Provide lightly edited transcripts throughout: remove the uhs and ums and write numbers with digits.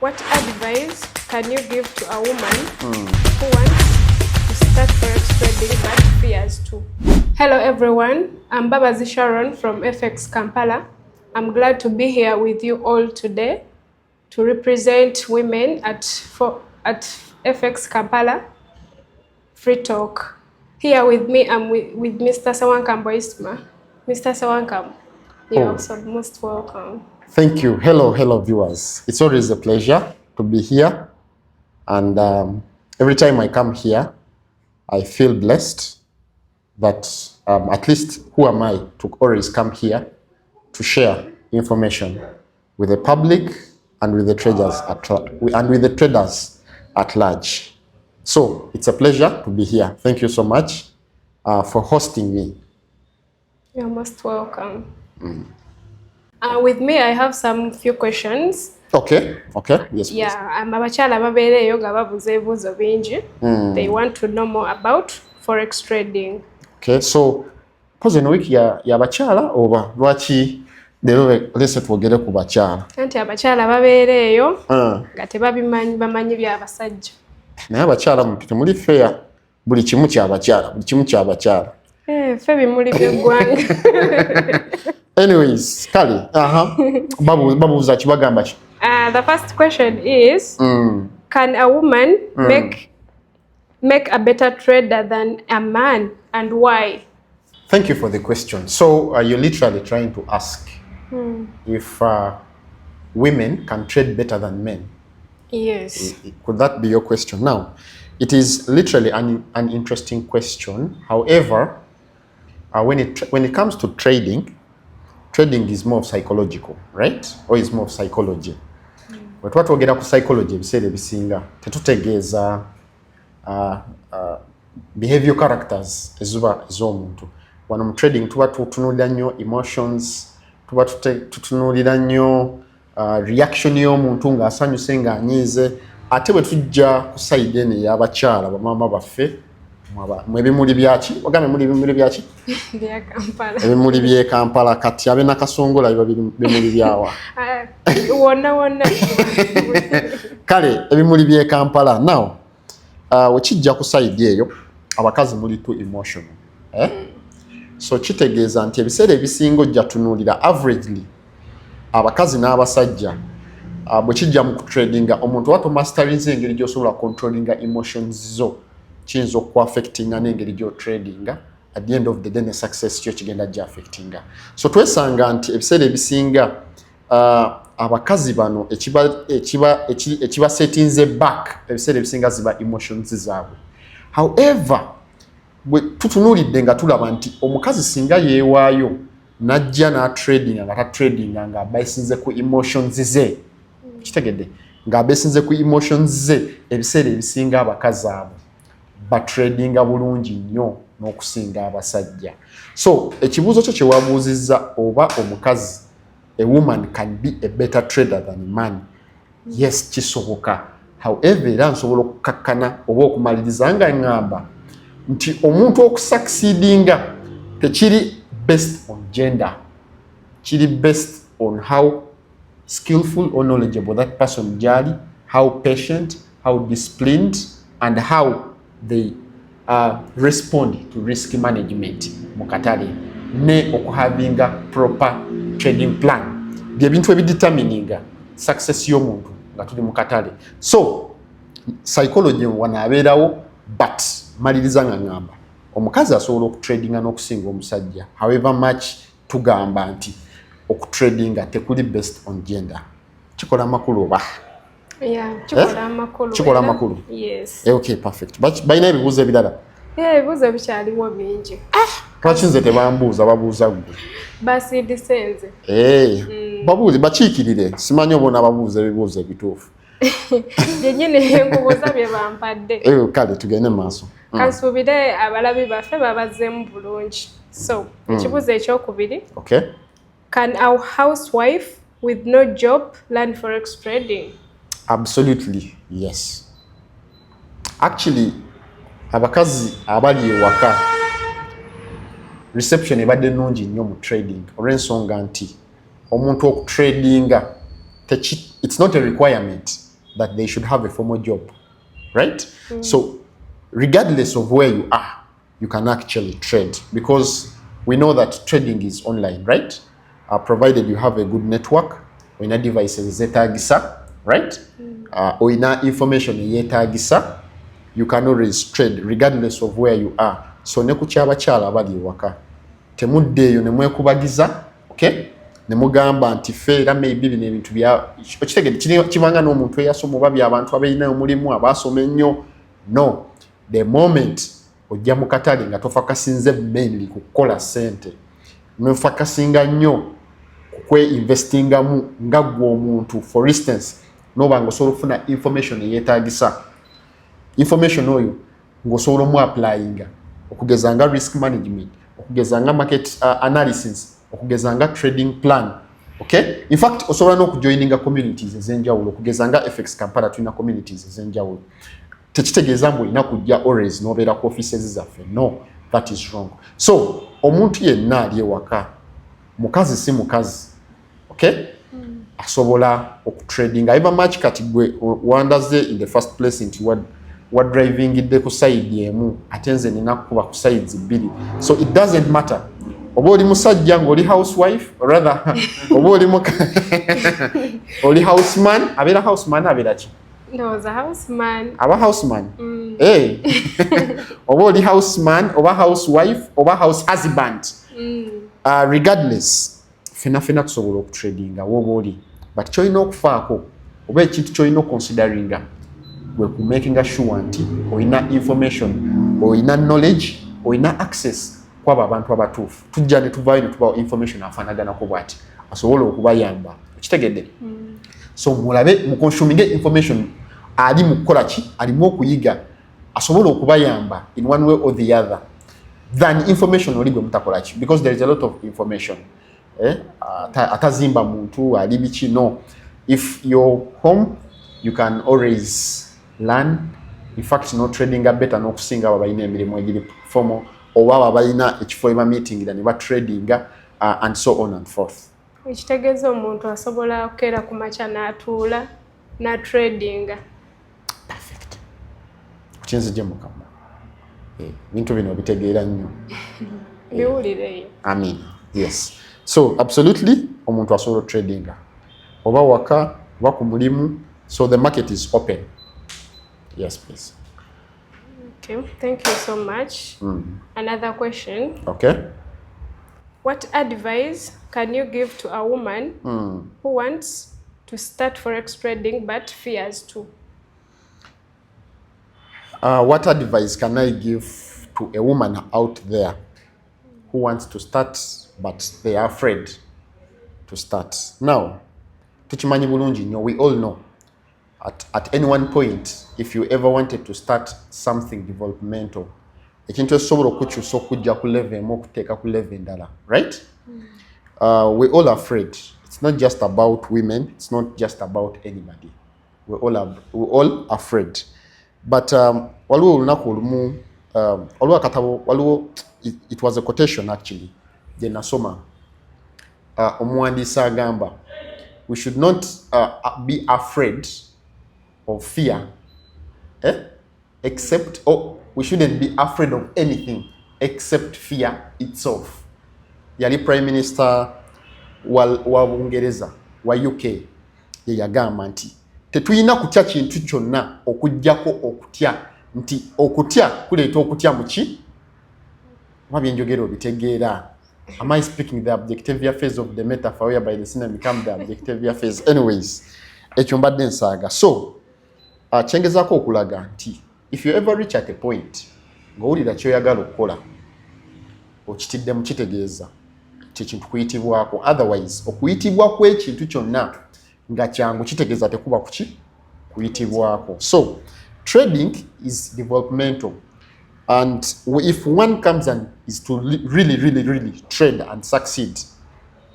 What advice can you give to a woman who wants to start forex trading but fears to? Hello everyone, I'm Babazi Sharon from FX Kampala. I'm glad to be here with you all today to represent women at FX Kampala Free Talk. Here with me, I'm with Mr. Sawankam Boisma. Mr. Sawankam, you're also most welcome. Thank you. Hello viewers. It's always a pleasure to be here. And every time I come here, I feel blessed that at least who am I to always come here to share information with the public and with the traders at large. So it's a pleasure to be here. Thank you so much for hosting me. You're most welcome. With me, I have some few questions. Okay. Yes, please. Yeah, abachala babeereyo nga babuuza ebibuuzo bingi. They want to know more about forex trading. Okay, so pose no wiki ya bachala oba lwaki lero lese twogere ku bachala? Anti abachala babeereyo nga tebabimanyi bamanyi by'abasajja. Naye abachala mpite muli fair buli kimu kya bachala. Ffe bimuli by'eggwanga. Anyways, Kali, babuuza kibagamba ki? The first question is, can a woman make a better trader than a man, and why? Thank you for the question. So you're literally trying to ask if women can trade better than men. Yes. Could that be your question? Now, it is literally an interesting question. However, when it comes to trading is more psychological, right? Or is more psychology. But what we get up psychology, we say the bisinga tetutegeeza behavior characters ezomuntu. When I'm trading, tuba tutunulira nnyo emotions, tuba tutunulira nnyo reaction y'omuntu nga asanyuse nga anyiize, ate bwe tujja ku side eno y'abakyala bamama baffe ebimuli byaki wagambe muli ebimuli byaki bya Kampala ebimuli by'e Kampala kati abe nakasongola bimuli byawa wonna kale ebimuli by'e Kampala now wekijja ku side eyo abakazi muli too emotional so kitegeeza nti ebiseera ebisinga ojja tunuulira averagely abakazi n'abasajja bwe kijja mu kutradinga omuntu wato masterinze engeri gy'osobola controllinga emotions zo kiyinza okuaffectinga n'engeri gy'otradinga at the end of the day ne success kyo kigenda gya affectinga. So twesanga nti ebiseera ebisinga abakazi bano ekiba setinze back ebiseera ebisinga ziba emotions zaabwe. However, bwe tutunuulidde nga tulaba nti omukazi singa yeewaayo najja n'atradinga nga tatradinga nga abeesinze ku emotions ze, kitegedde nga abeesinze ku emotions ze, ebiseera ebisinga abakazi abo batradinga bulungi nnyo n'okusinga abasajja. So ekibuuzo kyo kyewabuuzizza oba omukazi, a woman can be a better trader than a man. Yes, kisoboka. However, era nsobola okukakkana oba okumaliriza nga ngamba nti omuntu okusucceedinga tekiri based on gender, kiri based on how skillful or knowledgeable that person jali, how patient, how disciplined, and how they respond to risk management mukatale ne okuhavinga proper trading plan bye bintu ebidetermininga success y'omuntu nga tuli mukatale. So psychology wanaabeerawo, but maliriza nga ngamba omukazi asobola okutradinga n'okusinga omusajja. However much tugamba nti okutradinga tekuli based on gender. Kikola makulu oba? Yeah, chikola makulu. Yes. Okay, perfect. But by now ebibuuzo ebirala? Ebibuuzo bikyaliwo bingi. Lwaki nze tebambuuza babuuza gwe? Basidisenze. Babuuze bakiikirire. Simanyi obona babuuza ebibuuzo ebituufu. Nnyini enkubuuza bye bampadde. Kale tugende maaso. Kansuubire abalabi baffe babazzeemu bulungi. So, ekibuuzo ekyokubiri. Okay. Can a housewife with no job learn forex trading? Absolutely, yes. Actually, abakazi abali ewaka reception ebadde nnungi nnyo mu trading olw'ensonga nti omuntu okutradinga it's not a requirement that they should have a formal job, right? So regardless of where you are, you can actually trade, because we know that trading is online, right? Provided you have a good network, or devices zetagisa, right? Or information yetagisa, you can always trade regardless of where you are. So ne kukyabachala abali ewaka temuddeeyo ne mwekubagiza, okay, ne mugamba nti feera maybe bino ebintu bya okitegedde kibanga n'omuntu eyasoma oba by'abantu abalina omulimu abasoma ennyo. No, the moment ojja mu katale nga tofakasinze mainly ku kukola ssente, nofakasinga nnyo investingamu nga gwe omuntu, for instance noba ng'osobola okufuna information eyeetaagisa, information oyo ng'osobola omu applyinga okugeza nga risk management, okugeza nga market analysis, okugeza nga trading plan, okay? In fact osobola n'okujoininga communities ez'enjawulo, okugeza nga fxkampala tulina communities ez'enjawulo. Tekitegeeza mbu olina kujja always n'obeera ku offices zaffe. No, that is wrong. So omuntu yenna ali ewaka, mukazi si mukazi, okay? Asobola okutradinga even much kati gwe wandaze in the first place nti what driving idde ku side emu ate nze nina kuba ku sides bbiri. So it doesn't matter oba oli musajja ng'oli housewife, or rather oba oli houseman. Abeera houseman abeera ki? No, was a houseman. Aba houseman. Hey. Oba oli houseman, oba housewife, oba house husband. Regardless, fena tusobola okutradinga woba oli. But kyolina okufaako oba ekintu kyolina okonsideringa gwe ku making sure nti olina information, olina knowledge, olina access kwabo abantu abatuufu. Tujja ne tuvaayo ne tubawo information afaanaganako bw'ati asobola okubayamba. Okitegedde? So mulabe mu consuming information ali mu kukola ki, alimu okuyiga asobola okubayamba in one way or the other than information oli gwe mutakola ki, because there is a lot of information. Atazimba muntu ali biki. No, if you're home you can always learn. In fact no trading better no kusinga abalina emirimu egiri formal oba abalina ekifo ema meeting ne ba trading and so on and forth. Ekitegeeza omuntu asobola okukeera ku makya n'atuula na trading. Perfect. Kinze gye mukama. Bintu bino bitegeera nnyo. Biwulireyo. Amen. Yes. So absolutely omuntu asobola trading oba waka oba ku mulimu. So the market is open. Yes, please. Okay, thank you so much. Another question. Okay. What advice can you give to a woman who wants to start forex trading but fears to? What advice can I give to a woman out there who wants to start but they are afraid to start? Now, tukimanyi bulungi nnyo, we all know at any one point, if you ever wanted to start something developmental, ekintu ekisobola okukyusa okujja ku level emu okuteeka ku level endala, right? We all afraid. It's not just about women, it's not just about anybody. We all afraid. But waliwo olunaku olumu waliwo akatabo, waliwo it was a quotation actually gye nasoma, omuwandiisi agamba we should not be afraid of fear, except, we shouldn't be afraid of anything except fear itself. Yali Prime Minister wa Bungereza wa UK ye yagamba nti tetuyina kutya kintu kyonna okujjako okutya, nti okutya kuleeta okutya muki mabyenjogero bitegeera. Am I speaking the objective phase of the metaphor whereby the sinner become the objective phase? Anyways, ekyo mbadde nsaaga. So kyengezaako okulaga nti if you ever reach at a point ng'owulira kyoyagala okukola okitidde mu kitegeeza kyekintu kuyitibwako. Otherwise okuyitibwa kw'ekintu kyonna nga kyangu kitegeeza tekuba kuki kuyitibwako. So trading is developmental, and if one comes and is to really trade and succeed,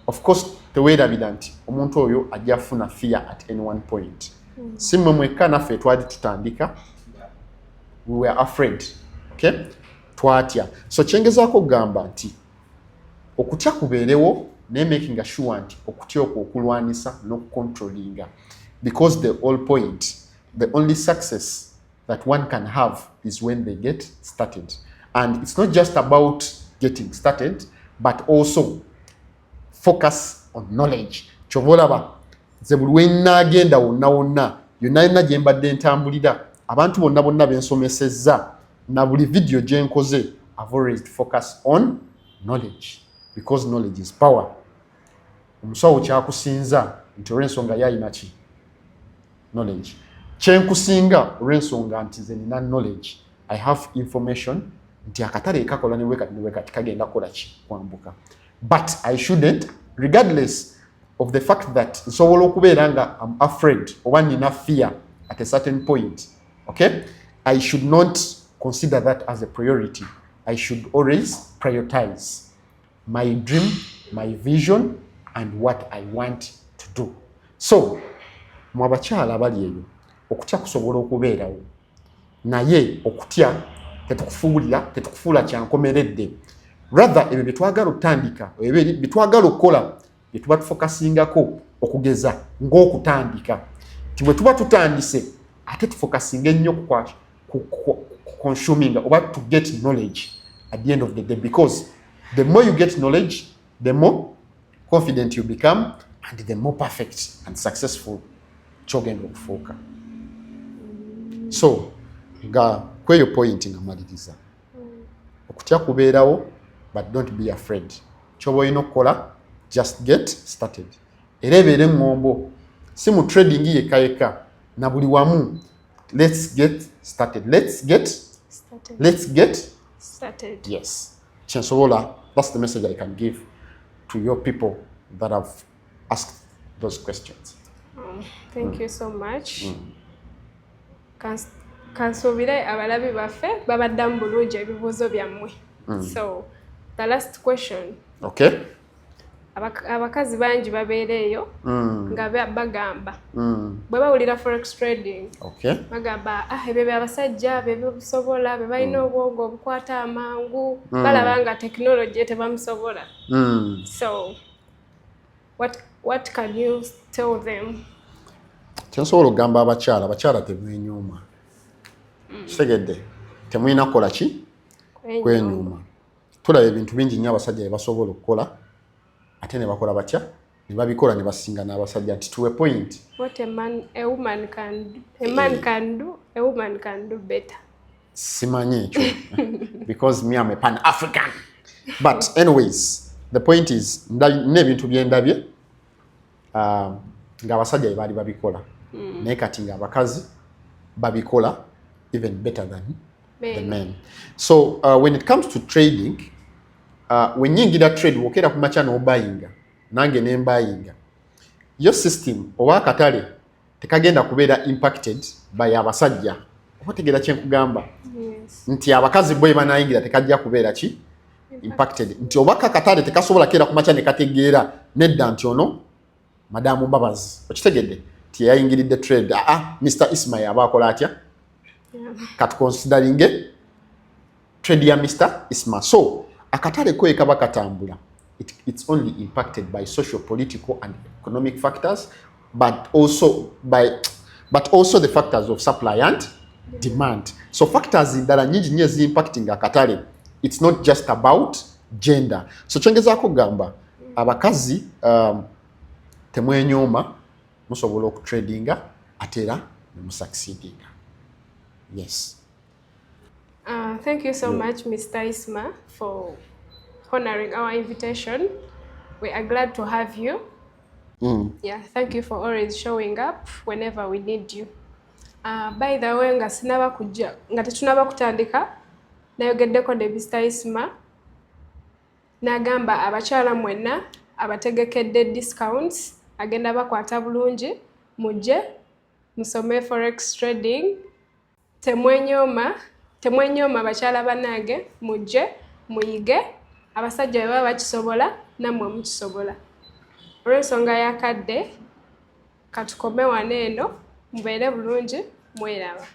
of course teweerabira nti omuntu oyo ajja funa fear at any one point. Si mmwe mwekka naffe twali tutandika, we were afraid, okay? Twatya. So kyengezaako kugamba nti okutya kubeerewo ne making sure nti okutya okwo okulwanisa n'okucontrollinga, because the whole point the only success that one can have is when they get started. And it's not just about getting started, but also focus on knowledge. Chovolaba ze buli wenagenda wonna yonna gye mbadde ntambulira abantu bonna bensomesezza na buli video gye nkoze I've always focused on knowledge because knowledge is power. Omusawo kyakusinza nti olw'ensonga yayina ki knowledge. Kyenkusinga olw'ensonga nti ze nina knowledge. I have information nti akatale ekakola ne wekati kagenda kola ki kwambuka. But I shouldn't, regardless of the fact that nsobola okubeera nga I'm afraid oba nina fear at a certain point. Okay? I should not consider that as a priority. I should always prioritize my dream, my vision, and what I want to do. So, mwabakyala bali eyo okutya kusobola okubeerawo naye okutya tetukufuula kyankomeredde. Rather ebyo byetwagala okutandika ebyo byetwagala okukola byetuba tufokasingako okugeza ng'okutandika ti bwe tuba tutandise ate tufokasinga ennyo consuming oba to get knowledge at the end of the day, because the more you get knowledge, the more confident you become, and the more perfect and successful chogenda okufuuka. So nga kweyo point nga maliriza okutya kubeerawo, but don't be afraid. Kyoba olina okukola, just get started. Era ebeere ngombo si mu trading yekka na buli wamu. Let's get started. Let's get started. Yes. Chensobola, that's the message I can give to your people that have asked those questions. Thank you so much. Kansobire abalabi baffe babaddamu bulungi ebibuuzo byammwe. So, the last question. Okay. Abakazi bangi babeera eyo nga bagamba bwe bawulira forex trading bagamba ebyo byabasajja bebyo bisobola be balina obwongo obukwata amangu balaba nga technology tebamusobola. So what can you tell them? Kyensobola okugamba abakyala temwenyuuma. Kitegedde temulina kukola ki kwenyuuma. Tulaba ebintu bingi nnyo abasajja bye basobola okukola ate ne bakola batya ne babikola ne basinga n'abasajja nti to a point. What a woman can do, a woman can do better. Simanyi ekyo because me I'm a Pan-African. But anyways, the point is n'ebintu byendabye ng'abasajja bye baali babikola naye kati ng'abakazi babikola even better than the men. So when it comes to trading, when nyingira trade wokera ku macha no buyinga nange ne buyinga, your system oba katale tekagenda kubeera impacted by abasajja. Otegera kyenkugamba nti abakazi boye banayingira tekajja kubeera ki impacted nti obaka katale tekasobola kera ku macha ne kategeera nedda nti ono madamu Mbabazi okitegedde ti yayingiridde trade Mr. Ismail abakola atya kat considering trade ya Mr. Ismail. So akatale ko ekaba katambula, it's only impacted by social, political and economic factors, but also the factors of supply and demand. So factors ndala nyingi nnyo impacting akatale. It's not just about gender. So kyongezaako kugamba abakazi temwenyoma musobola okutradinga atera ne musucceedinga. Yes. Thank you so much, Mr. Isma, for honoring our invitation. We are glad to have you. Yeah, thank you for always showing up whenever we need you. By the way, nga tetunaba kutandika nayogeddeko ne Mr. Isma n'agamba abakyala mwenna abategekedde discounts agenda bakwata bulungi mujje musome forex trading. Temwenyoma bakyala banange mujje muyige abasajja bwe baba bakisobola nammwe mukisobola. Olw'ensonga yakadde katukome wano eno mubeere bulungi mweraba.